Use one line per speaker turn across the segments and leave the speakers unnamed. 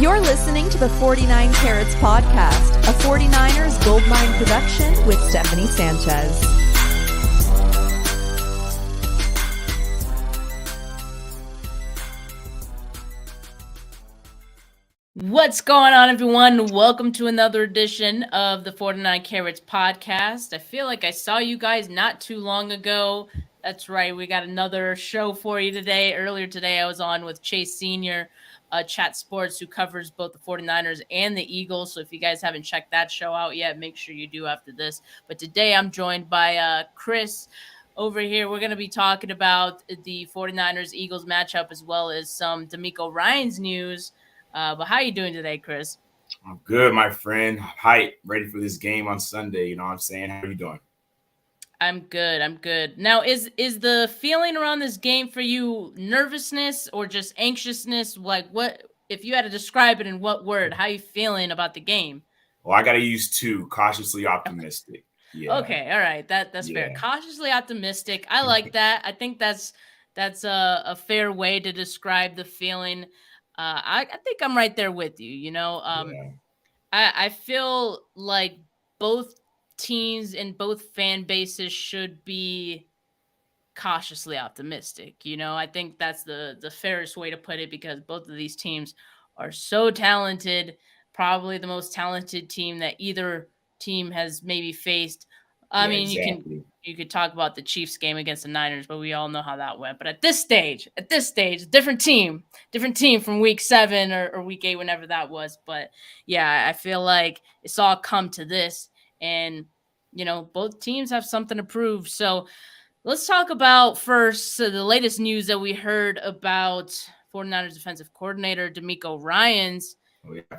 You're listening to the 49 Carats Podcast, a 49ers Goldmine production with Stephanie Sanchez.
What's going on, everyone? Welcome to another edition of the 49 Carats Podcast. I feel like I saw you guys not too long ago. That's right. We got another show for you today. Earlier today, I was on with Chase Sr., Chat Sports, who covers both the 49ers and the Eagles. So if you guys haven't checked that show out yet, make sure you do after this. But today I'm joined by Chris over here. We're going to be talking about the 49ers-Eagles matchup as well as some Demeco Ryans news. But how are you doing today, Chris?
I'm good, my friend. Hype, ready for this game on Sunday. You know what I'm saying? How are you doing?
I'm good. Now, is the feeling around this game for you nervousness or just anxiousness? Like, what if you had to describe it in what word? How are you feeling about the game?
Well, I got to use two. Cautiously optimistic. Yeah.
Okay, all right. That's fair. Cautiously optimistic. I like that. I think that's a fair way to describe the feeling. I think I'm right there with you. You know, I feel like both teams and both fan bases should be cautiously optimistic. You know, I think that's the fairest way to put it because both of these teams are so talented, probably the most talented team that either team has maybe faced. I mean, exactly. You could talk about the Chiefs game against the Niners, but we all know how that went. But at this stage, different team from week 7 or week 8, whenever that was. But yeah, I feel like it's all come to this. And, you know, both teams have something to prove. So let's talk about first the latest news that we heard about 49ers defensive coordinator Demeco Ryans.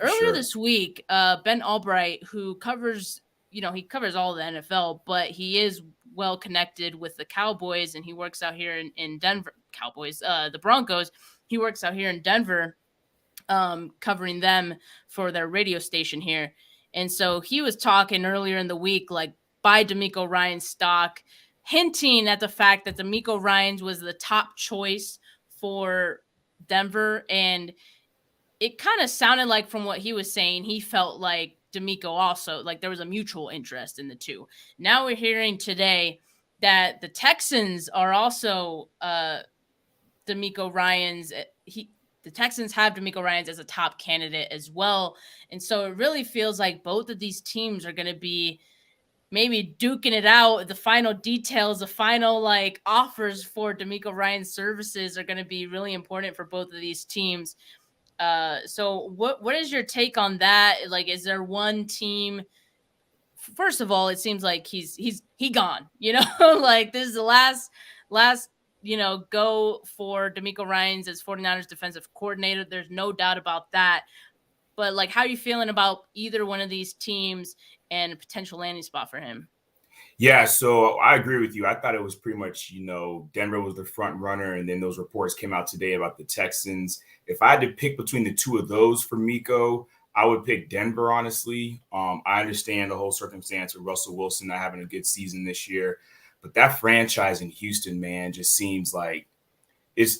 Earlier this week, Ben Albright, who covers all the NFL, but he is well connected with the Cowboys, and he works out here in Denver. The Broncos. He works out here in Denver, covering them for their radio station here. And so he was talking earlier in the week, like, buy Demeco Ryans stock, hinting at the fact that Demeco Ryans was the top choice for Denver. And it kind of sounded like, from what he was saying, he felt like Demeco also, like, there was a mutual interest in the two. Now we're hearing today that the Texans are also Demeco Ryans. The Texans have Demeco Ryans as a top candidate as well. And so it really feels like both of these teams are going to be maybe duking it out. The final details, the final offers for Demeco Ryans services are going to be really important for both of these teams. So what is your take on that? Like, is there one team? First of all, it seems like he gone, you know, like this is the last, go for Demeco Ryans as 49ers defensive coordinator. There's no doubt about that. But like, how are you feeling about either one of these teams and a potential landing spot for him?
Yeah, so I agree with you. I thought it was pretty much, Denver was the front runner, and then those reports came out today about the Texans. If I had to pick between the two of those for Miko, I would pick Denver, honestly. I understand the whole circumstance of Russell Wilson not having a good season this year, but that franchise in Houston, man, just seems like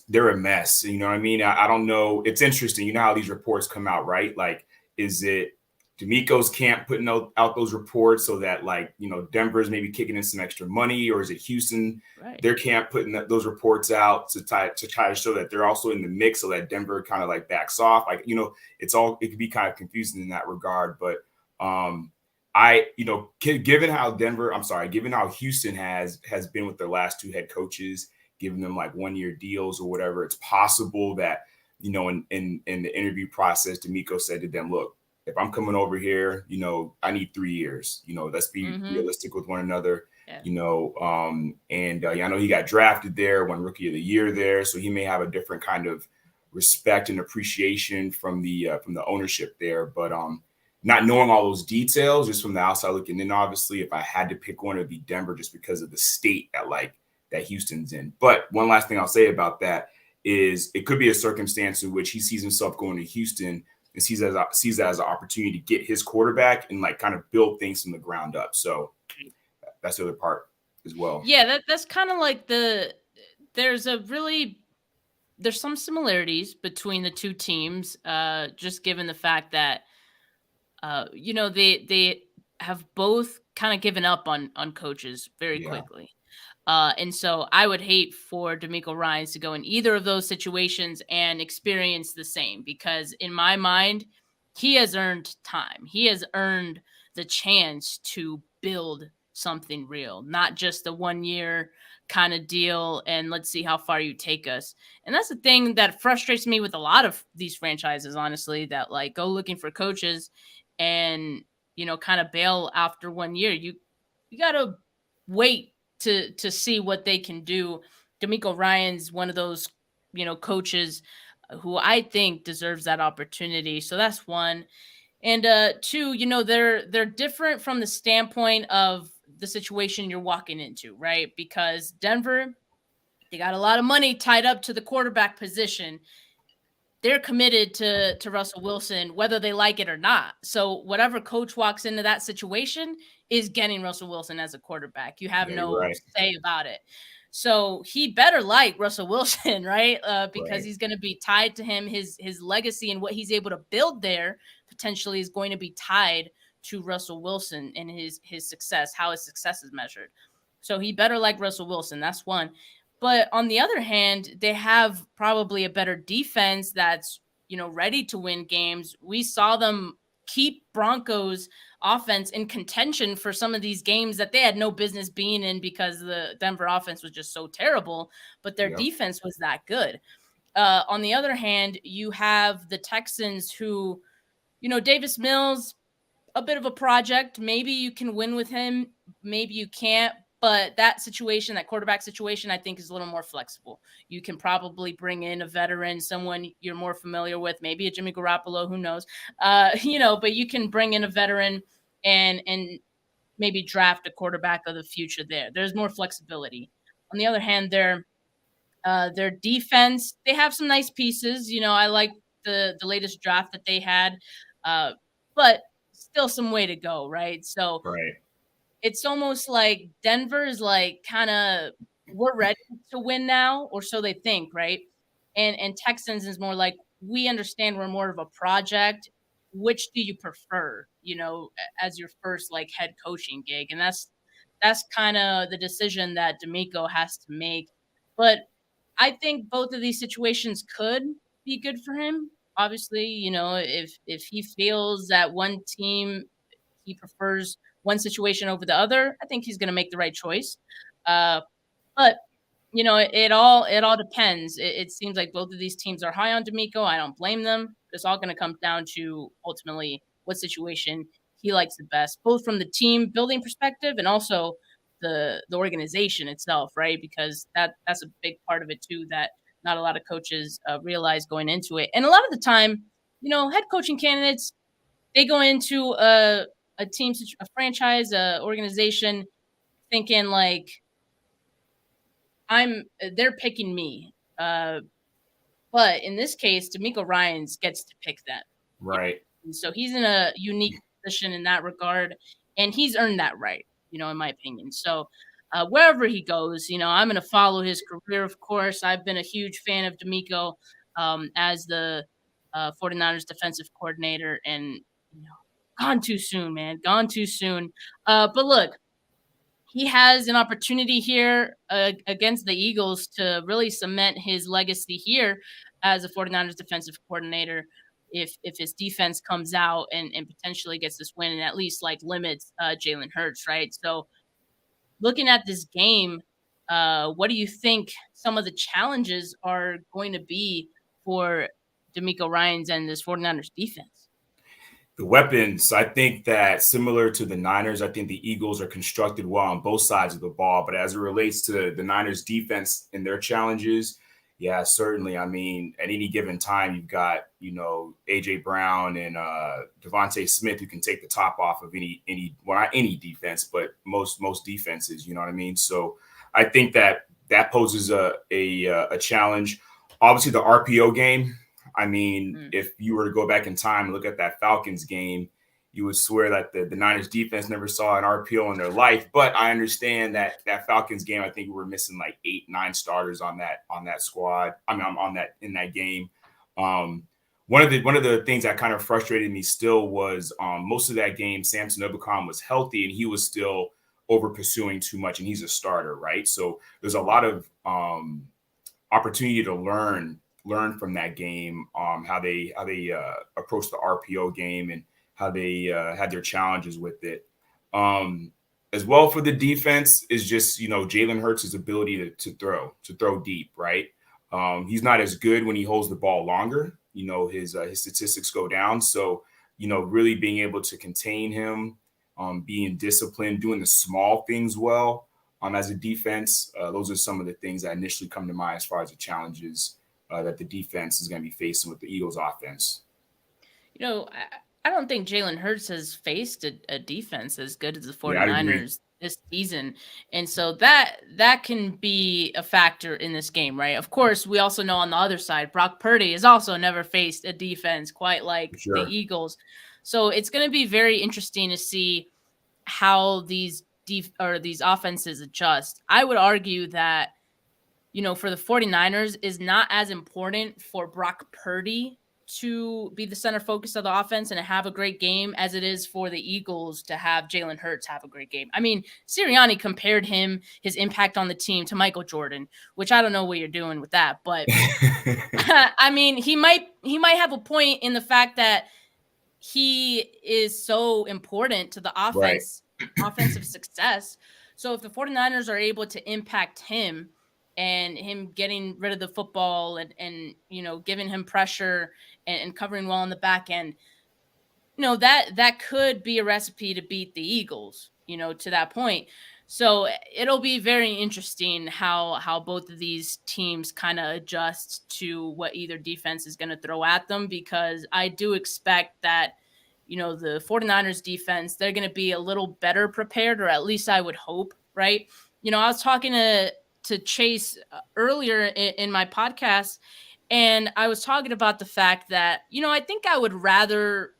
they're a mess. You know what I mean? I don't know. It's interesting. You know how these reports come out, right? Like, is it Demeco's camp putting out those reports so that, Denver's maybe kicking in some extra money, or is it Houston, their camp putting those reports out to try to show that they're also in the mix so that Denver kind of backs off? It could be kind of confusing in that regard. But given how Houston has been with their last two head coaches, giving them 1-year deals or whatever, it's possible that, in the interview process, Demeco said to them, look, if I'm coming over here, I need 3 years. Let's be realistic with one another. Yeah. I know he got drafted there, won Rookie of the Year there, so he may have a different kind of respect and appreciation from the ownership there. But not knowing all those details, just from the outside looking in, obviously, if I had to pick one, it'd be Denver, just because of the state that Houston's in. But one last thing I'll say about that is it could be a circumstance in which he sees himself going to Houston and sees that as an opportunity to get his quarterback and kind of build things from the ground up. So that's the other part as well.
Yeah, that's kind of like there's a really there's some similarities between the two teams, just given the fact that they have both kind of given up on coaches very quickly. And so I would hate for Demeco Ryans to go in either of those situations and experience the same, because in my mind, he has earned time. He has earned the chance to build something real, not just a 1 year kind of deal and let's see how far you take us. And that's the thing that frustrates me with a lot of these franchises, honestly, that like go looking for coaches and, kind of bail after 1 year. You got to wait to see what they can do. Demeco Ryans one of those, coaches who I think deserves that opportunity. So that's one. And two, they're different from the standpoint of the situation you're walking into, right? Because Denver, they got a lot of money tied up to the quarterback position. They're committed to Russell Wilson, whether they like it or not. So whatever coach walks into that situation is getting Russell Wilson as a quarterback. You have no say about it. So he better like Russell Wilson, right? Because he's going to be tied to him. His legacy and what he's able to build there potentially is going to be tied to Russell Wilson and his success, how his success is measured. So he better like Russell Wilson. That's one. But on the other hand, they have probably a better defense that's, ready to win games. We saw them keep Broncos offense in contention for some of these games that they had no business being in because the Denver offense was just so terrible, but their defense was that good. On the other hand, you have the Texans who, Davis Mills, a bit of a project. Maybe you can win with him. Maybe you can't. But that situation, that quarterback situation, I think is a little more flexible. You can probably bring in a veteran, someone you're more familiar with, maybe a Jimmy Garoppolo, who knows, but you can bring in a veteran and maybe draft a quarterback of the future there. There's more flexibility. On the other hand, their defense, they have some nice pieces. I like the latest draft that they had, but still some way to go, right? So it's almost like Denver is like kind of, we're ready to win now, or so they think, right? And Texans is more like, we understand we're more of a project. Which do you prefer, as your first like head coaching gig? And that's kind of the decision that Demeco has to make. But I think both of these situations could be good for him. Obviously, if he feels that one team he prefers one situation over the other, I think he's going to make the right choice. But it all depends. It seems like both of these teams are high on Demeco. I don't blame them. It's all going to come down to ultimately what situation he likes the best, both from the team building perspective and also the organization itself, right? Because that's a big part of it too, that not a lot of coaches realize going into it. And a lot of the time, head coaching candidates, they go into a team, a franchise, a organization, thinking like, they're picking me. But in this case, Demeco Ryans gets to pick them.
Right.
And so he's in a unique position in that regard, and he's earned that right, in my opinion. So wherever he goes, I'm going to follow his career, of course. I've been a huge fan of Demeco as the 49ers defensive coordinator, and, gone too soon, man. Gone too soon. But look, he has an opportunity here against the Eagles to really cement his legacy here as a 49ers defensive coordinator if his defense comes out and potentially gets this win and at least like limits Jalen Hurts, right? So looking at this game, what do you think some of the challenges are going to be for Demeco Ryans and this 49ers defense?
The weapons, I think that similar to the Niners, I think the Eagles are constructed well on both sides of the ball. But as it relates to the Niners defense and their challenges, yeah, certainly. I mean, at any given time, you've got, A.J. Brown and Devontae Smith who can take the top off of not any defense, but most defenses, you know what I mean? So I think that poses a challenge. Obviously, the RPO game. I mean, if you were to go back in time and look at that Falcons game, you would swear that the Niners defense never saw an RPO in their life. But I understand that Falcons game, I think we were missing like 8-9 starters on that squad. I mean, in that game. One of the things that kind of frustrated me still was most of that game, Samson Ebukam was healthy and he was still over pursuing too much, and he's a starter, right? So there's a lot of opportunity to learn from that game, how they approach the RPO game and how they had their challenges with it. As well for the defense is just, Jalen Hurts' ability to throw deep, right? He's not as good when he holds the ball longer. His statistics go down. So, really being able to contain him, being disciplined, doing the small things well as a defense. Those are some of the things that initially come to mind as far as the challenges that the defense is going to be facing with the Eagles offense.
I don't think Jalen Hurts has faced a defense as good as the 49ers this season. And so that can be a factor in this game, right? Of course, we also know on the other side, Brock Purdy has also never faced a defense quite like the Eagles. So it's going to be very interesting to see how these offenses adjust. I would argue that, for the 49ers is not as important for Brock Purdy to be the center focus of the offense and to have a great game as it is for the Eagles to have Jalen Hurts have a great game. I mean, Sirianni compared his impact on the team to Michael Jordan, which I don't know what you're doing with that, but I mean, he might have a point in the fact that he is so important to the offensive success. So if the 49ers are able to impact him and him getting rid of the football and giving him pressure and covering well on the back end, that could be a recipe to beat the Eagles, to that point. So it'll be very interesting how both of these teams kind of adjust to what either defense is going to throw at them, because I do expect that, the 49ers defense, they're going to be a little better prepared, or at least I would hope, right? I was talking to Chase earlier in my podcast, and I was talking about the fact that, I think I would rather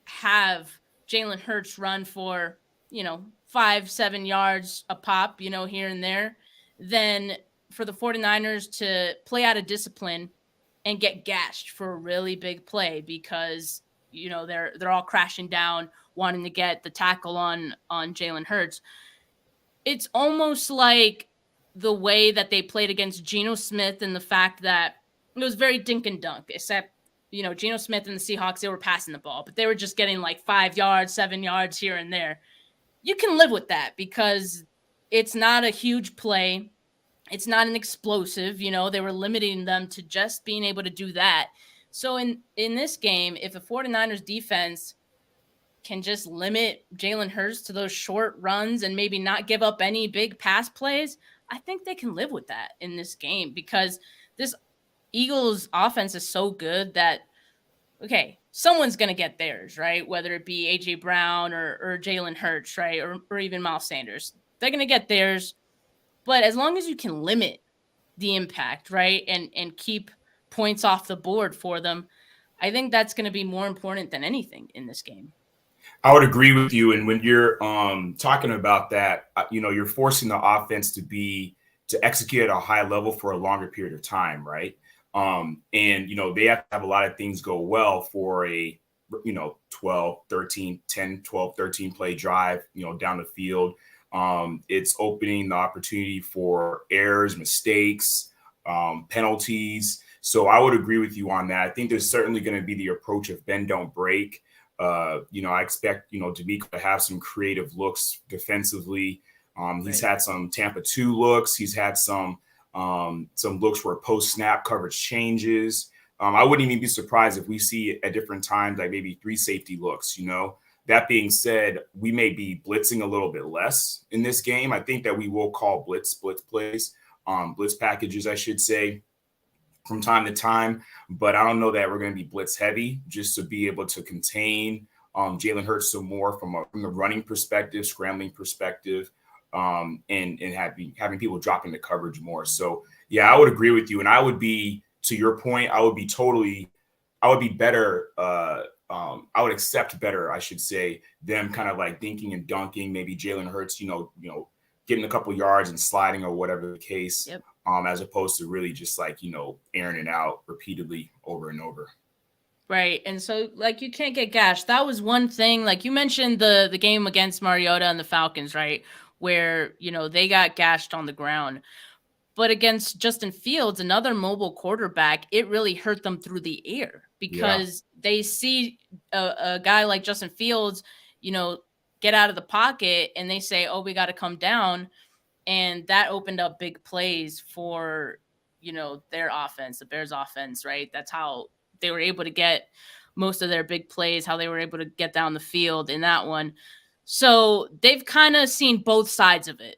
have Jalen Hurts run for, 5-7 yards a pop, here and there, than for the 49ers to play out of discipline and get gashed for a really big play because, they're all crashing down, wanting to get the tackle on Jalen Hurts. It's almost like the way that they played against Geno Smith, and the fact that it was very dink and dunk, except, Geno Smith and the Seahawks, they were passing the ball, but they were just getting like 5 yards, 7 yards here and there. You can live with that because it's not a huge play. It's not an explosive, they were limiting them to just being able to do that. So in this game, if the 49ers defense can just limit Jalen Hurts to those short runs and maybe not give up any big pass plays, I think they can live with that in this game, because this Eagles offense is so good that, okay, someone's going to get theirs, right? Whether it be A.J. Brown or Jalen Hurts, right? Or even Miles Sanders. They're going to get theirs. But as long as you can limit the impact, right, and keep points off the board for them, I think that's going to be more important than anything in this game.
I would agree with you. And when you're talking about that, you're forcing the offense to execute at a high level for a longer period of time, right? And, they have to have a lot of things go well for a, 12, 13 play drive, down the field. It's opening the opportunity for errors, mistakes, penalties. So I would agree with you on that. I think there's certainly going to be the approach of bend, don't break. I expect, Demeco to have some creative looks defensively. He's had some Tampa 2 looks. He's had some looks where post-snap coverage changes. I wouldn't even be surprised if we see at different times, like maybe 3 safety looks, That being said, we may be blitzing a little bit less in this game. I think that we will call blitz plays, blitz packages, I should say, from time to time, but I don't know that we're going to be blitz heavy, just to be able to contain Jalen Hurts some more from the running perspective, scrambling perspective, and having people drop into coverage more. So yeah, I would agree with you. And I would be, to your point, I would be better I would accept better, I should say, them kind of like dinking and dunking, maybe Jalen Hurts, getting a couple yards and sliding or whatever the case,
Yep.
As opposed to really just like, airing it out repeatedly over and over.
Right. And so like you can't get gashed. That was one thing. Like you mentioned the game against Mariota and the Falcons, right? Where, they got gashed on the ground. But against Justin Fields, another mobile quarterback, it really hurt them through the air because they see a guy like Justin Fields, get out of the pocket and they say, oh, we got to come down. And that opened up big plays for, their offense, the Bears offense, right? That's how they were able to get most of their big plays, how they were able to get down the field in that one. So they've kind of seen both sides of it.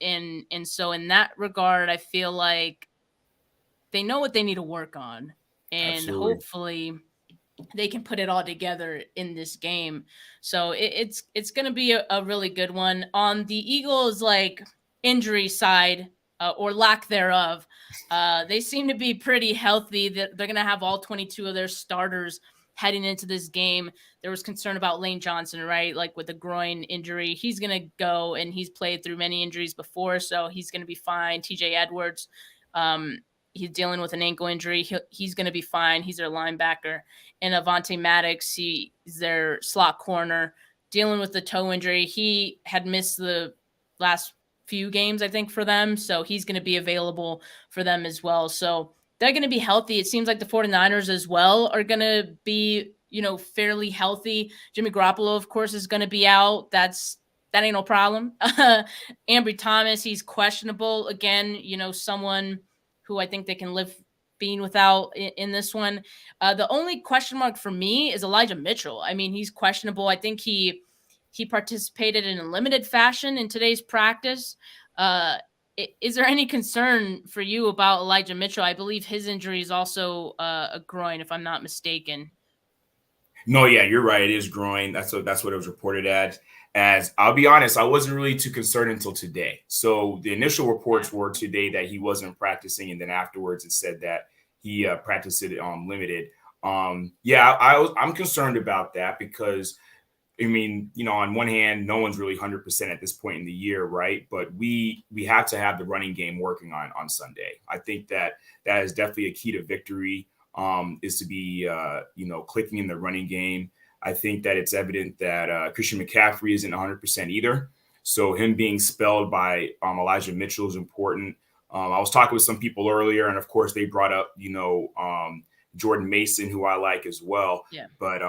And so in that regard, I feel like they know what they need to work on. And
Absolutely.
hopefully they can put it all together in this game. So it's going to be a really good one. On the Eagles, like injury side or lack thereof, they seem to be pretty healthy. They're going to have all 22 of their starters heading into this game. There was concern about Lane Johnson, right? Like with a groin injury, he's going to go, and he's played through many injuries before, so he's going to be fine. TJ Edwards, he's dealing with an ankle injury. He's going to be fine. He's their linebacker. And Avonte Maddox, he's their slot corner, dealing with the toe injury. He had missed the last few games, I think, for them, so he's going to be available for them as well. So they're going to be healthy. It seems like the 49ers as well are going to be, fairly healthy. Jimmy Garoppolo, of course, is going to be out. That ain't no problem. Ambry Thomas, he's questionable. Again, someone who I think they can live being without in this one. The only question mark for me is Elijah Mitchell. I mean, he's questionable. I think he participated in a limited fashion in today's practice. Is there any concern for you about Elijah Mitchell? I believe his injury is also a groin, if I'm not mistaken.
No, yeah, you're right. It is groin. That's what it was reported as. I'll be honest, I wasn't really too concerned until today. So the initial reports were today that he wasn't practicing, and then afterwards it said that he practiced it limited. I'm concerned about that because, I mean, on one hand, no one's really 100% at this point in the year, right? But we have to have the running game working on Sunday. I think that is definitely a key to victory, is to be, clicking in the running game. I think that it's evident that Christian McCaffrey isn't 100% either. So him being spelled by Elijah Mitchell is important. I was talking with some people earlier, and of course they brought up, Jordan Mason, who I like as well.
Yeah.
But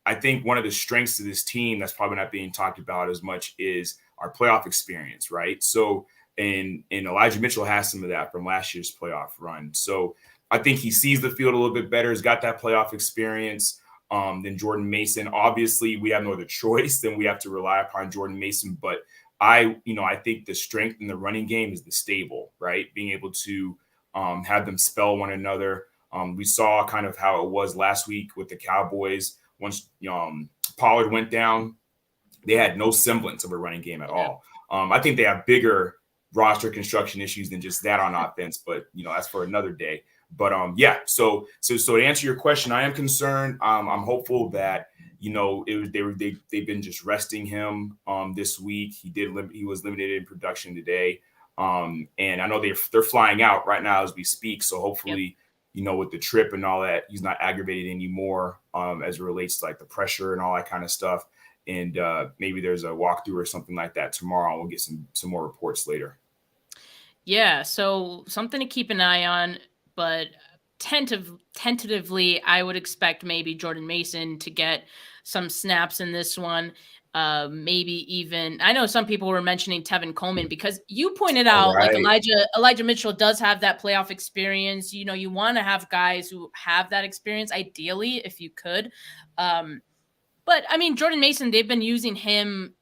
I think one of the strengths of this team that's probably not being talked about as much is our playoff experience, right? So, and Elijah Mitchell has some of that from last year's playoff run. So I think he sees the field a little bit better, has got that playoff experience than Jordan Mason. Obviously, we have no other choice than we have to rely upon Jordan Mason. But I think the strength in the running game is the stable, right? Being able to have them spell one another. We saw kind of how it was last week with the Cowboys. Once Pollard went down, they had no semblance of a running game at all. I think they have bigger roster construction issues than just that on offense, but that's for another day. But so to answer your question, I am concerned. I'm hopeful that they've been just resting him this week. He was limited in production today, and I know they're flying out right now as we speak. So hopefully. Yep. With the trip and all that, he's not aggravated anymore as it relates to like the pressure and all that kind of stuff. And maybe there's a walkthrough or something like that tomorrow. We'll get some more reports later.
Yeah, so something to keep an eye on, but tentatively, I would expect maybe Jordan Mason to get some snaps in this one. Maybe even, I know some people were mentioning Tevin Coleman because you pointed out
right.
like Elijah Mitchell does have that playoff experience. You want to have guys who have that experience, ideally, if you could. But I mean, Jordan Mason, they've been using him,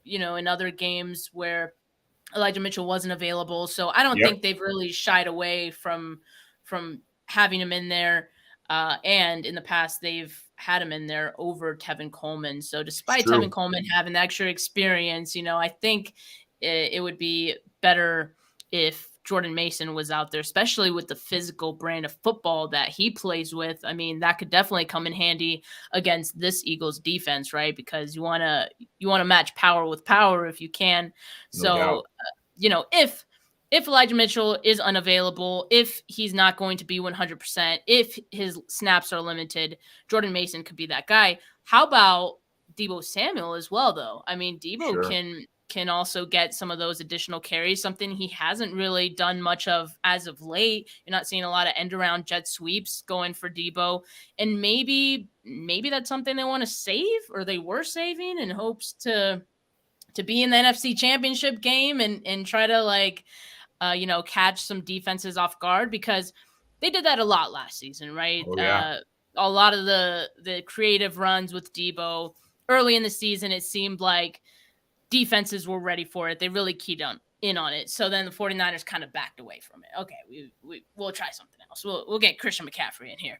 in other games where Elijah Mitchell wasn't available. So I don't think they've really shied away from having him in there. And in the past, they've had him in there over Tevin Coleman. So despite Tevin Coleman having the extra experience, I think it would be better if Jordan Mason was out there, especially with the physical brand of football that he plays with. I mean, that could definitely come in handy against this Eagles defense, right? Because you want to match power with power if you can. So, if Elijah Mitchell is unavailable, if he's not going to be 100%, if his snaps are limited, Jordan Mason could be that guy. How about Deebo Samuel as well, though? I mean, Deebo can also get some of those additional carries, something he hasn't really done much of as of late. You're not seeing a lot of end-around jet sweeps going for Deebo, and maybe that's something they want to save, or they were saving in hopes to be in the NFC Championship game and try to catch some defenses off guard, because they did that a lot last season, right?
Oh, yeah.
A lot of the creative runs with Deebo early in the season, it seemed like defenses were ready for it. They really keyed in on it. So then the 49ers kind of backed away from it. Okay, we'll try something else. We'll get Christian McCaffrey in here.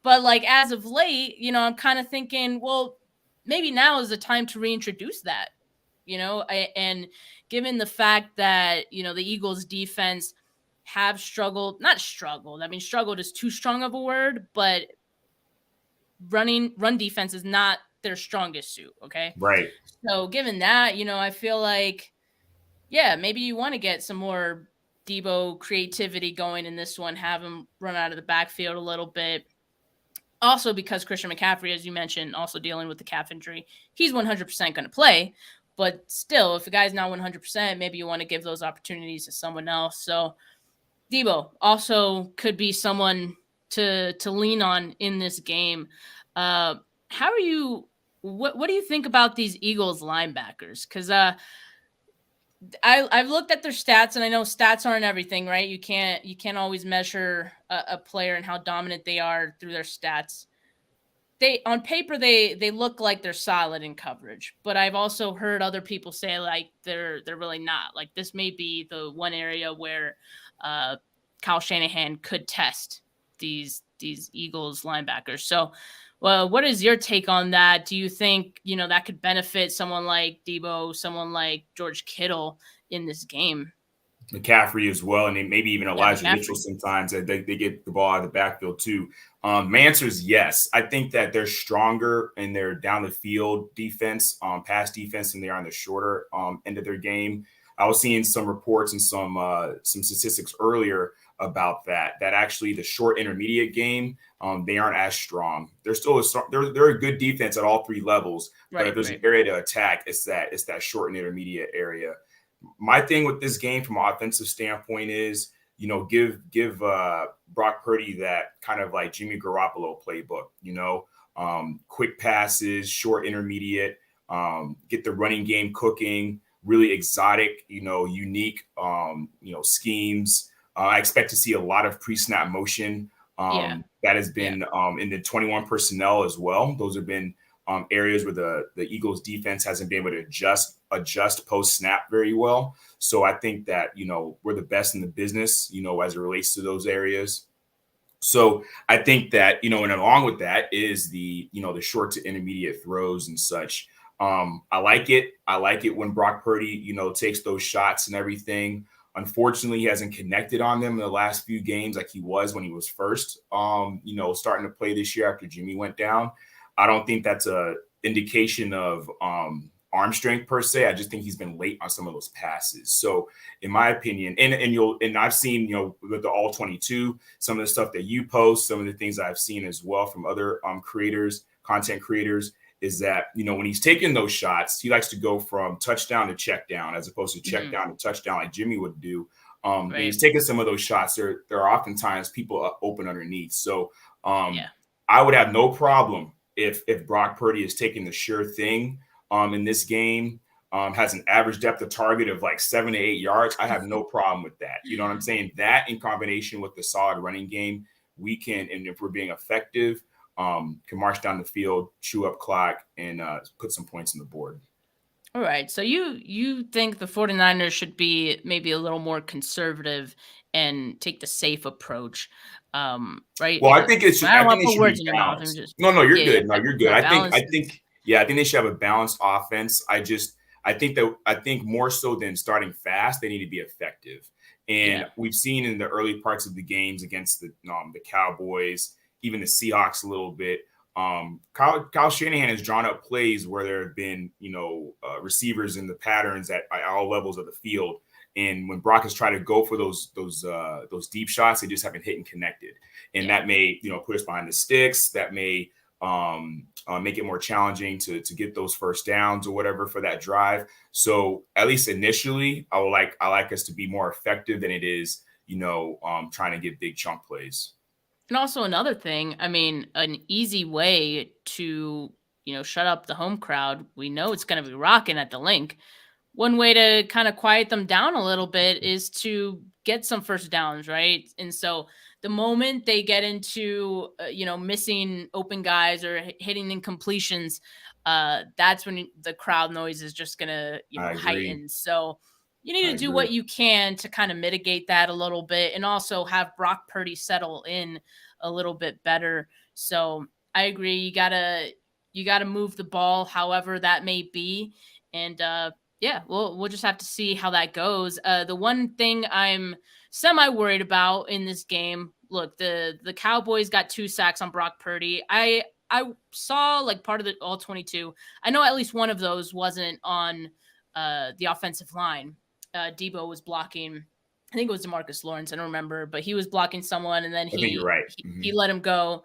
But like as of late, I'm kind of thinking, well, maybe now is the time to reintroduce that, and given the fact that, the Eagles defense have not struggled. I mean, struggled is too strong of a word, but run defense is not their strongest suit. Okay.
Right.
So given that, I feel like, yeah, maybe you want to get some more Deebo creativity going in this one, have him run out of the backfield a little bit. Also, because Christian McCaffrey, as you mentioned, also dealing with the calf injury, he's 100% going to play. But still, if a guy's not 100%, maybe you want to give those opportunities to someone else. So Deebo also could be someone to lean on in this game. How are you? What do you think about these Eagles linebackers? Because I've looked at their stats, and I know stats aren't everything, right? You can't always measure a player and how dominant they are through their stats. On paper they look like they're solid in coverage, but I've also heard other people say like they're really not. Like this may be the one area where Kyle Shanahan could test these Eagles linebackers. So, well, what is your take on that? Do you think that could benefit someone like Deebo, someone like George Kittle in this game?
McCaffrey as well, and maybe even Elijah Mitchell sometimes. They get the ball out of the backfield too. My answer is yes. I think that they're stronger in their down the field defense, pass defense, than they are on the shorter end of their game. I was seeing some reports and some statistics earlier about that actually the short intermediate game, they aren't as strong. They're still they're a good defense at all three levels, but if there's an area to attack, it's that short and intermediate area. My thing with this game from an offensive standpoint is, give Brock Purdy that kind of like Jimmy Garoppolo playbook, quick passes, short intermediate, get the running game cooking, really exotic, unique, schemes. I expect to see a lot of pre-snap motion that has been in the 21 personnel as well. Those have been areas where the Eagles defense hasn't been able to adjust post-snap very well. So I think that, we're the best in the business, as it relates to those areas. So I think that, and along with that is the short to intermediate throws and such. I like it. I like it when Brock Purdy, takes those shots and everything. Unfortunately, he hasn't connected on them in the last few games like he was when he was first, starting to play this year after Jimmy went down. I don't think that's a indication of arm strength per se. I just think he's been late on some of those passes. So in my opinion, and I've seen, with the all 22, some of the stuff that you post, some of the things I've seen as well from other content creators, is that, when he's taking those shots, he likes to go from touchdown to check down as opposed to check down to touchdown like Jimmy would do. And he's taking some of those shots. There are oftentimes people open underneath. So I would have no problem if Brock Purdy is taking the sure thing in this game, has an average depth of target of like 7 to 8 yards. I have no problem with that. You know what I'm saying? That in combination with the solid running game, we can, and if we're being effective, can march down the field, chew up clock, and put some points on the board.
All right. So you think the 49ers should be maybe a little more conservative and take the safe approach, right?
Well, I think it should.
I don't want to put words
in
your mouth.
No, you're good. No, you're good. I think they should have a balanced offense. I think more so than starting fast, they need to be effective. And we've seen in the early parts of the games against the Cowboys, even the Seahawks a little bit, Kyle Shanahan has drawn up plays where there have been, receivers in the patterns at all levels of the field. And when Brock has tried to go for those deep shots, they just haven't hit and connected. And that may, put us behind the sticks. That may make it more challenging to get those first downs or whatever for that drive. So at least initially, I like us to be more effective than it is, trying to get big chunk plays.
And also another thing, I mean, an easy way to, shut up the home crowd. We know it's going to be rocking at the Link. One way to kind of quiet them down a little bit is to get some first downs, right? And so the moment they get into, missing open guys or hitting incompletions, that's when the crowd noise is just going to, heighten. So you need to do what you can to kind of mitigate that a little bit and also have Brock Purdy settle in a little bit better. So I agree. You gotta move the ball, however that may be. And, we'll just have to see how that goes. The one thing I'm semi-worried about in this game, look, the Cowboys got 2 sacks on Brock Purdy. I saw like part of the all 22. I know at least one of those wasn't on the offensive line. Debo was blocking. I think it was DeMarcus Lawrence. I don't remember, but he was blocking someone, and then he let him go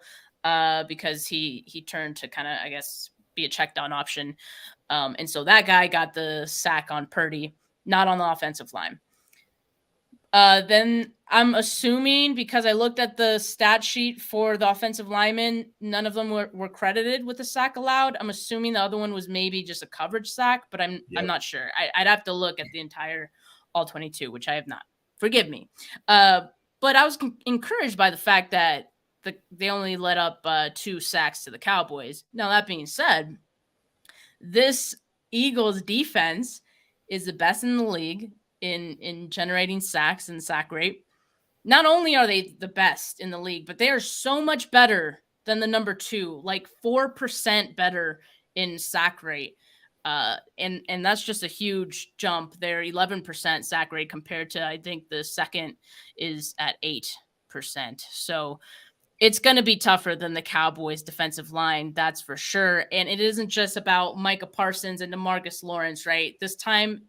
because he turned to kind of, I guess, be a check down option. And so that guy got the sack on Purdy, not on the offensive line. Then I'm assuming, because I looked at the stat sheet for the offensive linemen, none of them were credited with a sack allowed. I'm assuming the other one was maybe just a coverage sack, but I'm not sure. I'd have to look at the entire all 22, which I have not. Forgive me. But I was encouraged by the fact that they only let up 2 sacks to the Cowboys. Now, that being said, this Eagles defense is the best in the league in generating sacks and sack rate. Not only are they the best in the league, but they are so much better than the number 2, like 4% better in sack rate. And that's just a huge jump. They're 11% sack rate compared to, I think the second is at 8%. So it's going to be tougher than the Cowboys defensive line. That's for sure. And it isn't just about Micah Parsons and DeMarcus Lawrence, right? This time,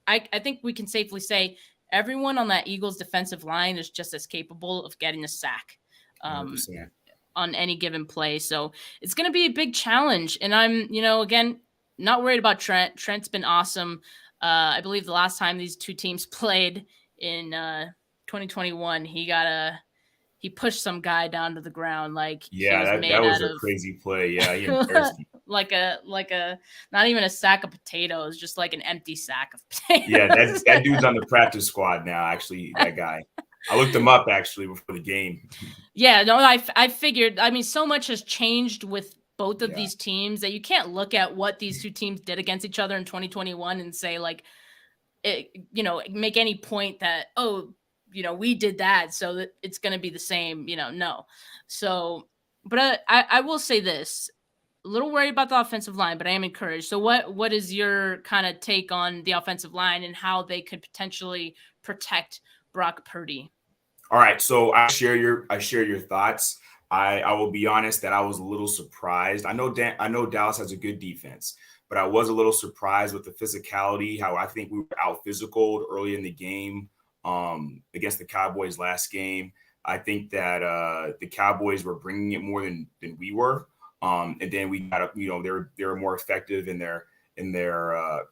I think we can safely say everyone on that Eagles defensive line is just as capable of getting a sack on any given play. So it's going to be a big challenge. And I'm, again, not worried about Trent. Trent's been awesome. I believe the last time these two teams played in 2021, he pushed some guy down to the ground. Like,
that was a crazy play. Yeah, he embarrassed me.
like a not even a sack of potatoes, just like an empty sack of potatoes.
Yeah, that dude's on the practice squad now. Actually, that guy. I looked him up actually before the game.
Yeah, no, I figured. I mean, so much has changed with both of these teams that you can't look at what these two teams did against each other in 2021 and say make any point that, we did that, so that it's going to be the same, no. So, but I will say this, a little worried about the offensive line, but I am encouraged. So what is your kind of take on the offensive line and how they could potentially protect Brock Purdy?
All right. So I share your thoughts. I will be honest that I was a little surprised. I know Dallas has a good defense, but I was a little surprised with the physicality, how I think we were out physicaled early in the game against the Cowboys last game. I think that the Cowboys were bringing it more than we were. And then we got they were more effective in their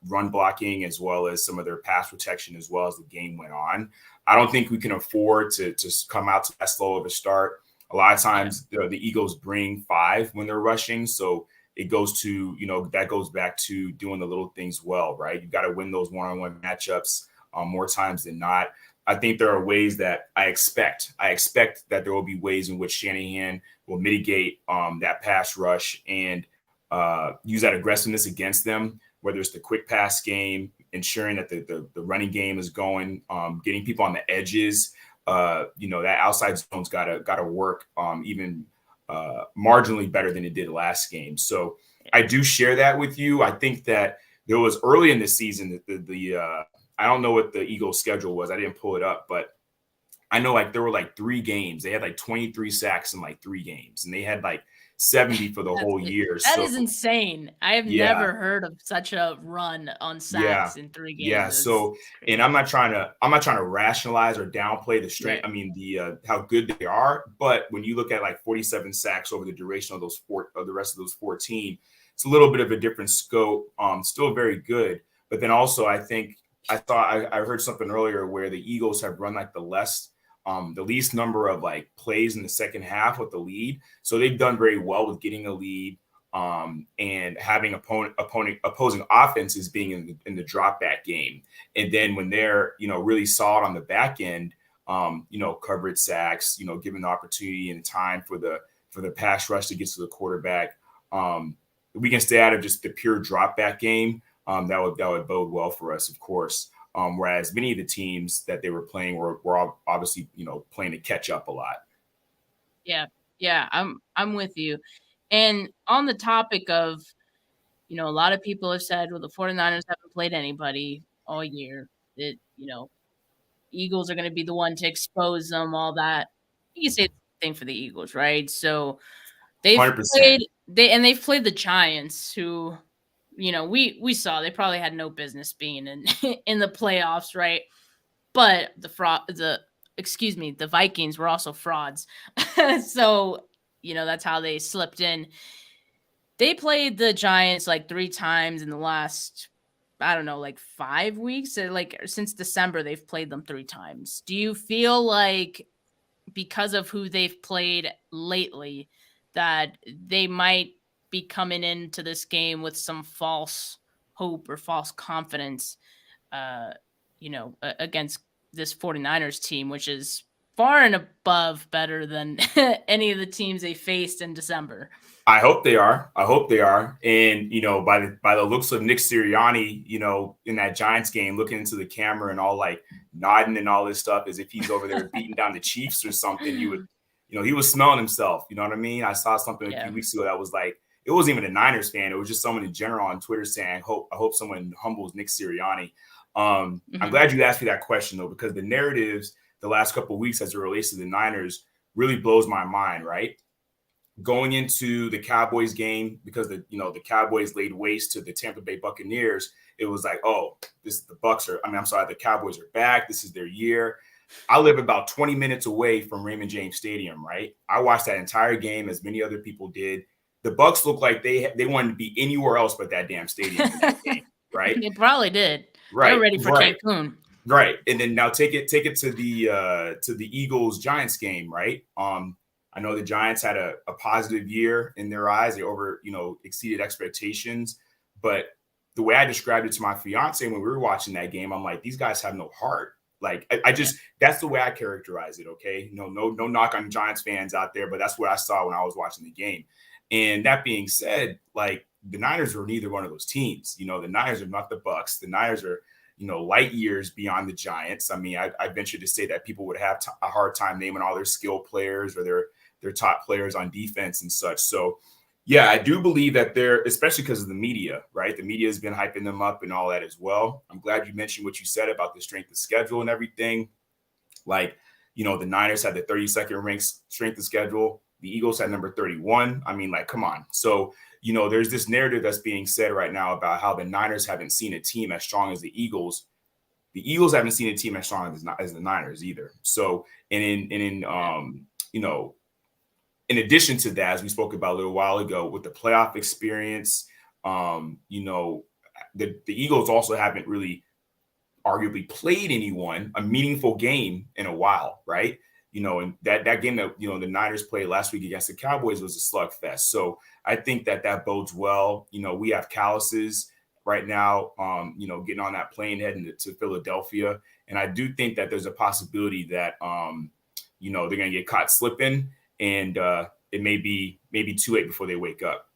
run blocking as well as some of their pass protection as well as the game went on. I don't think we can afford to come out to that slow of a start. A lot of times the Eagles bring 5 when they're rushing. So it goes to, that goes back to doing the little things well, right? You got to win those one-on-one matchups more times than not. I think there are ways that I expect that there will be ways in which Shanahan will mitigate that pass rush and use that aggressiveness against them, whether it's the quick pass game, ensuring that the running game is going, getting people on the edges. That outside zone's got to work even marginally better than it did last game. So I do share that with you. I think that there was early in the season that I don't know what the Eagles schedule was. I didn't pull it up, but I know like there were like 3 games. They had like 23 sacks in like 3 games, and they had like 70 for the whole year.
That
So
is insane. I have never heard of such a run on sacks in 3 games.
Yeah. So, and I'm not trying to rationalize or downplay the strength. I mean, the how good they are, but when you look at like 47 sacks over the duration of the rest of those 14, it's a little bit of a different scope. Still very good, but then also I heard something earlier where the Eagles have run like the least number of like plays in the second half with the lead. So they've done very well with getting a lead and having opposing offenses being in the drop back game. And then when they're, really solid on the back end, coverage sacks, given the opportunity and time for the pass rush to get to the quarterback, we can stay out of just the pure drop back game. That would bode well for us, of course. Whereas many of the teams that they were playing were obviously, playing to catch up a lot.
Yeah, I'm with you. And on the topic of, a lot of people have said, well, the 49ers haven't played anybody all year. That, Eagles are going to be the one to expose them, all that. You can say the same thing for the Eagles, right? So they've
100%.
they've played the Giants, who, we saw they probably had no business being in the playoffs, right? But the Vikings were also frauds. So, that's how they slipped in. They played the Giants like 3 times in the last, I don't know, like 5 weeks. Like since December, they've played them 3 times. Do you feel like because of who they've played lately that they might be coming into this game with some false hope or false confidence, against this 49ers team, which is far and above better than any of the teams they faced in December?
I hope they are. And, by the looks of Nick Sirianni, in that Giants game, looking into the camera and all like nodding and all this stuff as if he's over there beating down the Chiefs or something, he was smelling himself. You know what I mean? I saw something a few weeks ago that was like, it wasn't even a Niners fan. It was just someone in general on Twitter saying, I hope someone humbles Nick Sirianni. I'm glad you asked me that question, though, because the narratives the last couple of weeks as it relates to the Niners really blows my mind, right? Going into the Cowboys game, because the Cowboys laid waste to the Tampa Bay Buccaneers, it was like, oh, the Cowboys are back. This is their year. I live about 20 minutes away from Raymond James Stadium, right? I watched that entire game, as many other people did. The Bucs looked like they wanted to be anywhere else but that damn stadium in that game, right?
They probably did.
Right.
They're ready for Cancun.
Right. And then now take it to the Eagles Giants game, right? I know the Giants had a positive year in their eyes. They exceeded expectations. But the way I described it to my fiance when we were watching that game, I'm like, these guys have no heart. Like, that's the way I characterize it. Okay. No knock on Giants fans out there, but that's what I saw when I was watching the game. And that being said, like, the Niners are neither one of those teams. The Niners are not the Bucs. The Niners are, light years beyond the Giants. I mean, I venture to say that people would have a hard time naming all their skill players or their top players on defense and such. So, yeah, I do believe that they're, especially because of the media, right? The media has been hyping them up and all that as well. I'm glad you mentioned what you said about the strength of schedule and everything. Like, the Niners had the 32nd ranked strength of schedule. The Eagles had number 31. I mean, like, come on. So, there's this narrative that's being said right now about how the Niners haven't seen a team as strong as the Eagles. The Eagles haven't seen a team as strong as the Niners either. So, in addition to that, as we spoke about a little while ago, with the playoff experience, the Eagles also haven't really arguably played a meaningful game in a while, right? And that game that, the Niners played last week against the Cowboys was a slugfest. So I think that bodes well. We have calluses right now, getting on that plane heading to Philadelphia. And I do think that there's a possibility that, they're going to get caught slipping, and it may be too late before they wake up.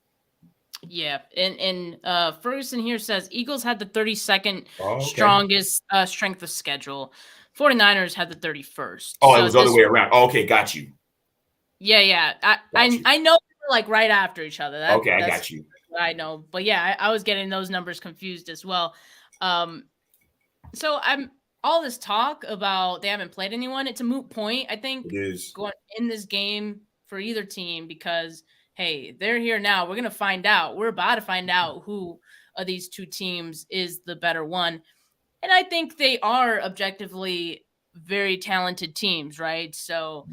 Yeah. And Ferguson here says Eagles had the 32nd strongest strength of schedule. 49ers had the 31st.
Oh, so it was the other way around. Oh, okay, got you.
Yeah. I know they're like right after each other.
I got you.
I know. But yeah, I was getting those numbers confused as well. So all this talk about they haven't played anyone. It's a moot point. I think
It is
going in this game for either team because hey, they're here now. We're gonna find out. We're about to find out who of these two teams is the better one. And I think they are objectively very talented teams, right? So,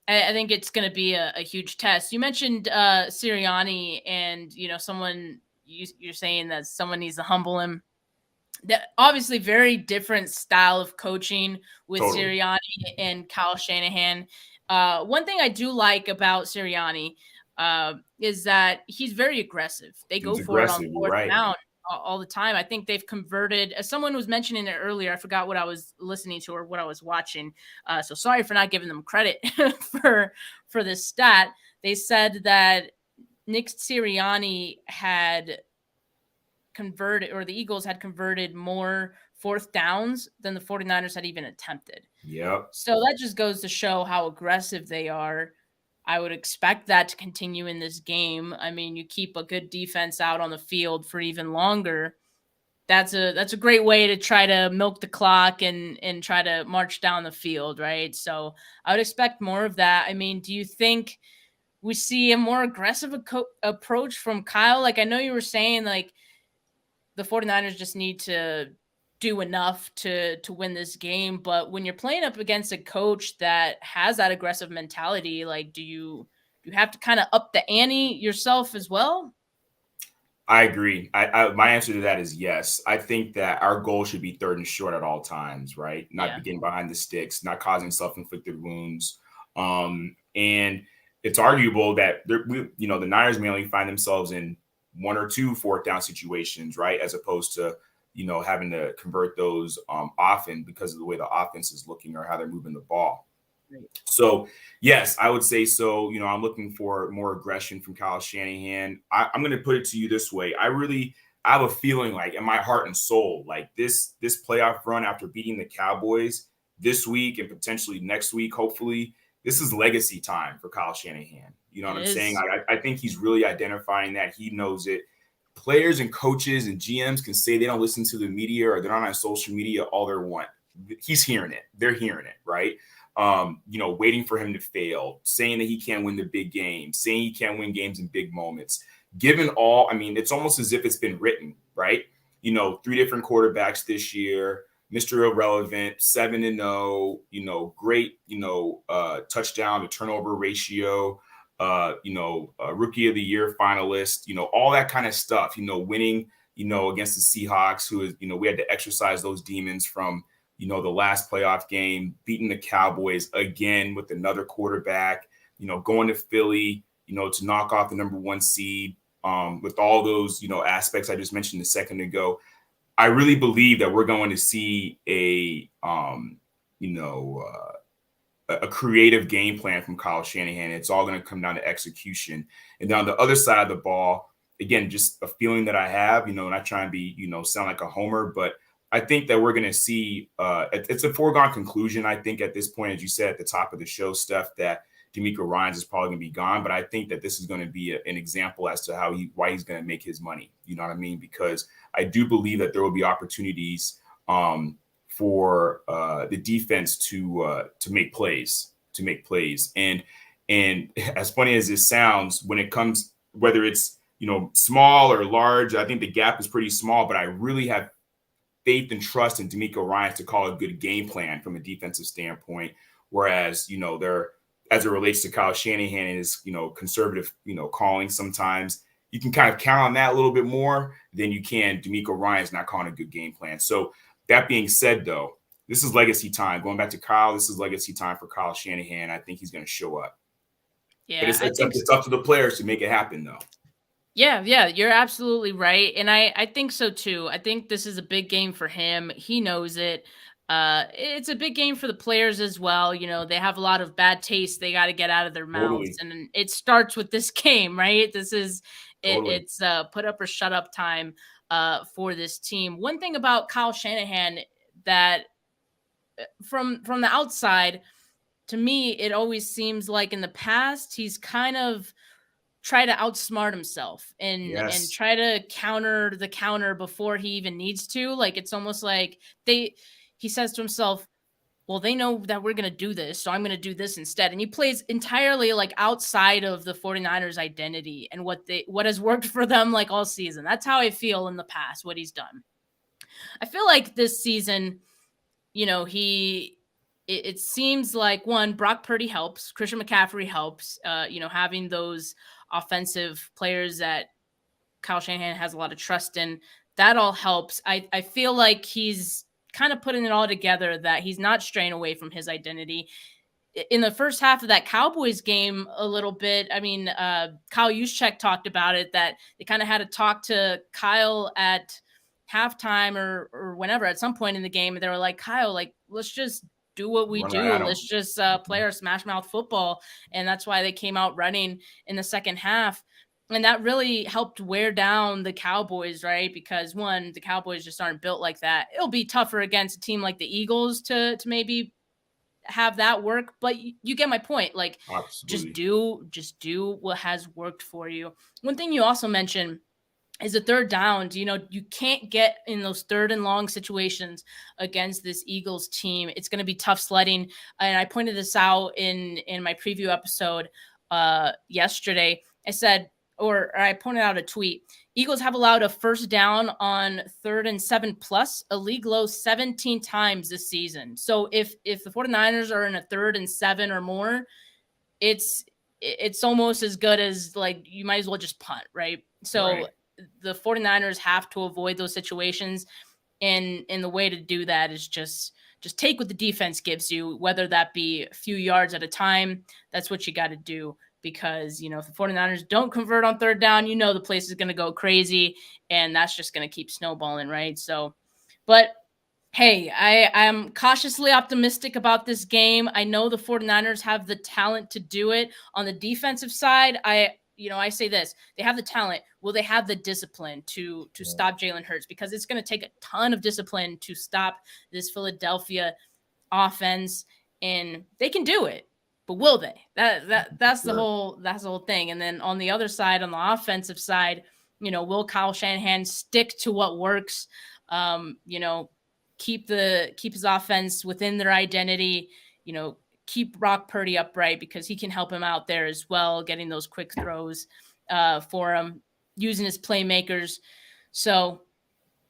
I think it's going to be a huge test. You mentioned Sirianni, and someone you're saying that someone needs to humble him. That obviously very different style of coaching with
totally.
Sirianni and Kyle Shanahan. One thing I do like about Sirianni is that he's very aggressive. They go
It's
for it on
aggressive. You're
fourth
right.
down all the time. I think they've converted, as someone was mentioning it earlier, I forgot what I was listening to or what I was watching. So sorry for not giving them credit for this stat. They said that Nick Sirianni had converted, or the Eagles had converted more fourth downs than the 49ers had even attempted.
Yep.
So that just goes to show how aggressive they are. I would expect that to continue in this game. I mean, you keep a good defense out on the field for even longer. That's a great way to try to milk the clock and try to march down the field, right? So I would expect more of that. I mean, do you think we see a more aggressive approach from Kyle? Like, I know you were saying like the 49ers just need to do enough to win this game, but when you're playing up against a coach that has that aggressive mentality, like do you have to kind of up the ante yourself as well?
I agree. My answer to that is yes. I think that our goal should be third and short at all times, right? Not getting behind the sticks, not causing self-inflicted wounds. And it's arguable that the Niners may only find themselves in one or two fourth down situations, right? As opposed to, having to convert those often because of the way the offense is looking or how they're moving the ball. So, yes, I would say so. I'm looking for more aggression from Kyle Shanahan. I'm going to put it to you this way. I have a feeling like in my heart and soul, like this playoff run after beating the Cowboys this week and potentially next week, hopefully, this is legacy time for Kyle Shanahan. You know what I'm saying? I think he's really identifying that. He knows it. Players and coaches and GMs can say they don't listen to the media or they're not on social media all they want. He's hearing it. They're hearing it, right? Waiting for him to fail, saying that he can't win the big games, saying he can't win games in big moments. Given all, it's almost as if it's been written, right? 3 different quarterbacks this year, Mr. Irrelevant, 7-0, great, touchdown to turnover ratio, rookie of the year finalist, all that kind of stuff, winning, against the Seahawks, who is, we had to exercise those demons from, the last playoff game, beating the Cowboys again with another quarterback, going to Philly, to knock off the number 1 seed, with all those, aspects I just mentioned a second ago. I really believe that we're going to see a creative game plan from Kyle Shanahan. It's all going to come down to execution. And then on the other side of the ball, again, just a feeling that I have, not trying to be, sound like a homer, but I think that we're going to see it's a foregone conclusion. I think at this point, as you said at the top of the show, Steph, that Demeco Ryans is probably going to be gone. But I think that this is going to be an example as to why he's going to make his money. You know what I mean? Because I do believe that there will be opportunities for the defense to make plays, And as funny as it sounds, when it comes, whether it's small or large, I think the gap is pretty small. But I really have faith and trust in Demeco Ryans to call a good game plan from a defensive standpoint. Whereas, they're, as it relates to Kyle Shanahan and his, conservative, calling, sometimes you can kind of count on that a little bit more than you can Demeco Ryans not calling a good game plan. So that being said, though, this is legacy time. Going back to Kyle, this is legacy time for Kyle Shanahan. I think he's going to show up.
Yeah,
but it's up to the players to make it happen, though.
Yeah, you're absolutely right. And I think so too. I think this is a big game for him. He knows it. It's a big game for the players as well. They have a lot of bad taste they got to get out of their mouths.
Totally.
And it starts with this game, right? This is
Totally.
It's put up or shut up time for this team. One thing about Kyle Shanahan that from the outside, to me, it always seems like in the past, he's kind of try to outsmart himself and
Yes.
try to counter the counter before he even needs to. Like, it's almost like he says to himself, well, they know that we're going to do this, so I'm going to do this instead. And he plays entirely like outside of the 49ers identity and what has worked for them like all season. That's how I feel in the past, what he's done. I feel like this season, you know, it seems like, one, Brock Purdy helps, Christian McCaffrey helps, you know, having those offensive players that Kyle Shanahan has a lot of trust in, that all helps. I feel like he's kind of putting it all together, that he's not straying away from his identity. In the first half of that Cowboys game a little bit, I mean, Kyle Juszczyk talked about it, that they kind of had to talk to Kyle at halftime or whenever, at some point in the game, and they were like, Kyle, like, let's just do what we do. Let's just play our smash mouth football. And that's why they came out running in the second half. And that really helped wear down the Cowboys, right? Because, one, the Cowboys just aren't built like that. It'll be tougher against a team like the Eagles to maybe have that work, but you get my point. Like,
Absolutely.
just do what has worked for you. One thing you also mentioned is the third downs. You know, you can't get in those third and long situations against this Eagles team. It's going to be tough sledding. And I pointed this out in my preview episode yesterday. I said, or I pointed out a tweet. Eagles have allowed a first down on 3rd and 7+, a league low 17 times this season. So if the 49ers are in a 3rd and 7 or more, it's almost as good as, like, you might as well just punt, right? So the 49ers have to avoid those situations. And the way to do that is just take what the defense gives you, whether that be a few yards at a time. That's what you got to do. Because, you know, if the 49ers don't convert on third down, you know the place is going to go crazy, and that's just going to keep snowballing, right? So, but hey, I'm cautiously optimistic about this game. I know the 49ers have the talent to do it. On the defensive side, I say this: they have the talent. Will they have the discipline to stop Jalen Hurts? Because it's going to take a ton of discipline to stop this Philadelphia offense, and they can do it. But will they? That's the whole thing. And then on the other side, on the offensive side, you know, will Kyle Shanahan stick to what works? You know, keep his offense within their identity. You know, keep Brock Purdy upright, because he can help him out there as well, getting those quick throws for him, using his playmakers. So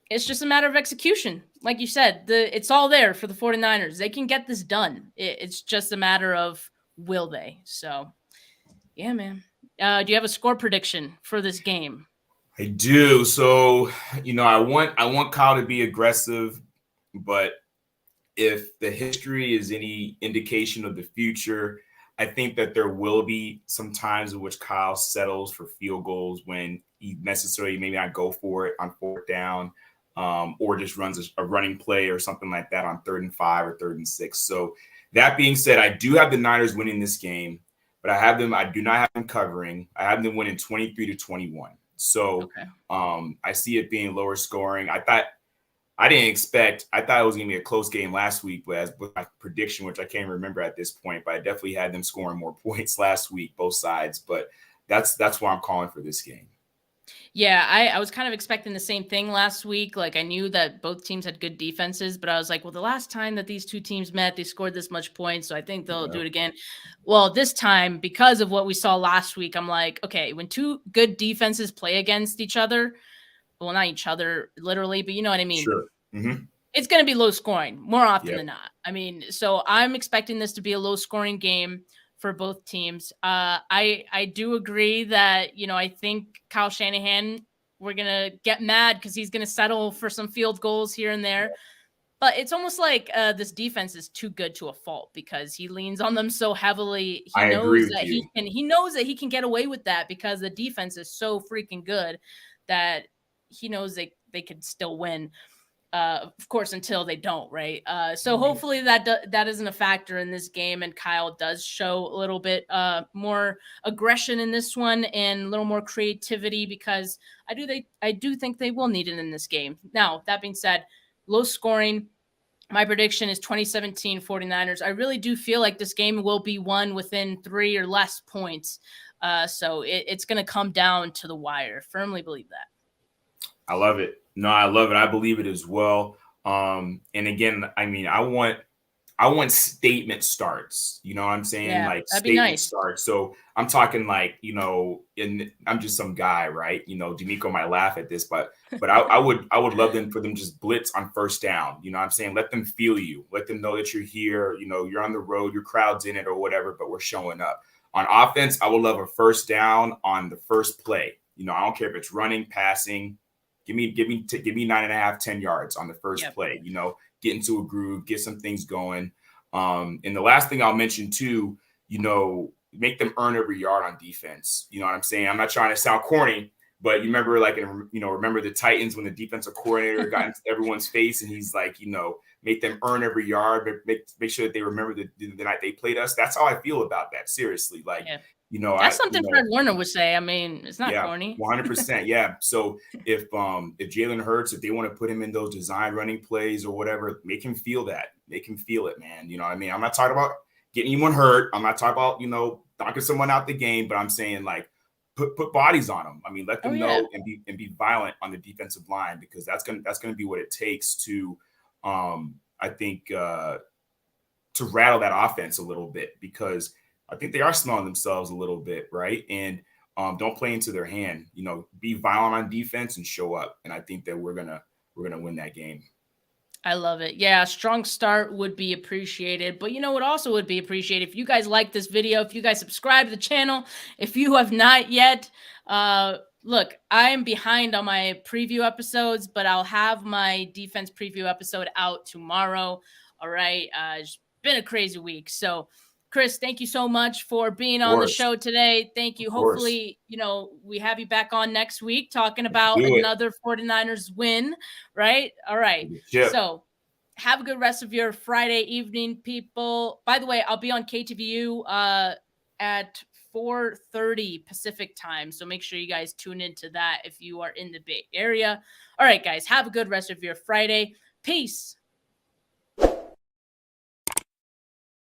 it's just a matter of execution. Like you said, it's all there for the 49ers. They can get this done. It's just a matter of, will they? So, yeah, man. Do you have a score prediction for this game?
I do. So, you know, I want Kyle to be aggressive, but if the history is any indication of the future, I think that there will be some times in which Kyle settles for field goals when he necessarily maybe not go for it on 4th down, or just runs a running play or something like that on 3rd and 5 or 3rd and 6. So that being said, I do have the Niners winning this game, but I do not have them covering. I have them winning 23-21. So I see it being lower scoring. I thought it was going to be a close game last week, but as with my prediction, which I can't remember at this point, but I definitely had them scoring more points last week, both sides. But that's why I'm calling for this game.
Yeah, I was kind of expecting the same thing last week. Like, I knew that both teams had good defenses, but I was like, well, the last time that these two teams met, they scored this much points, so I think they'll do it again. Well, this time, because of what we saw last week, I'm like, okay, when two good defenses play against each other, well, not each other literally, but you know what I mean?
Sure. Mm-hmm.
It's going to be low scoring more often than not. I mean, so I'm expecting this to be a low scoring game for both teams. I do agree that, you know, I think Kyle Shanahan, we're going to get mad because he's going to settle for some field goals here and there. But it's almost like this defense is too good to a fault, because he leans on them so heavily. He knows that he can get away with that because the defense is so freaking good that he knows they could still win. Of course, until they don't, right? So hopefully that isn't a factor in this game, and Kyle does show a little bit more aggression in this one and a little more creativity, because I do think they will need it in this game. Now, that being said, low scoring. My prediction is 2017 49ers. I really do feel like this game will be won within 3 or less points. So it's going to come down to the wire. Firmly believe that.
I love it. No, I love it. I believe it as well. And again, I mean, I want statement starts. You know what I'm saying?
Yeah,
like
that'd be
statement
nice.
starts. So I'm talking like, and I'm just some guy, right? Demeco might laugh at this, but I would love them for them just blitz on first down. You know what I'm saying? Let them feel you. Let them know that you're here. You're on the road, your crowd's in it or whatever, but we're showing up. On offense, I would love a first down on the first play. I don't care if it's running, passing. Give me 9.5, 10 yards on the first play. Get into a groove, get some things going. And the last thing I'll mention too, make them earn every yard on defense. You know what I'm saying? I'm not trying to sound corny, but you remember remember the Titans when the defensive coordinator got into everyone's face and he's like, make them earn every yard, make sure that they remember the night they played us. That's how I feel about that. Seriously. Like,
that's something Fred Warner would say. I mean, it's not corny.
100%. Yeah. So if Jalen Hurts, if they want to put him in those design running plays or whatever, make him feel that. Make him feel it, man. You know what I mean? I'm not talking about getting anyone hurt. I'm not talking about, knocking someone out the game, but I'm saying like put bodies on them. I mean, let them know and be violent on the defensive line because that's gonna be what it takes to I think to rattle that offense a little bit because I think they are smelling themselves a little bit, right? And don't play into their hand. Be violent on defense and show up. And I think that we're gonna win that game.
I love it. Yeah, a strong start would be appreciated. But what also would be appreciated if you guys like this video, if you guys subscribe to the channel, if you have not yet. Look, I am behind on my preview episodes, but I'll have my defense preview episode out tomorrow. All right. It's been a crazy week. So Chris, thank you so much for being on the show today. Thank you. Hopefully, we have you back on next week talking about another 49ers win, right? All right.
Yep.
So have a good rest of your Friday evening, people. By the way, I'll be on KTVU at 4:30 Pacific time. So make sure you guys tune into that if you are in the Bay Area. All right, guys, have a good rest of your Friday. Peace.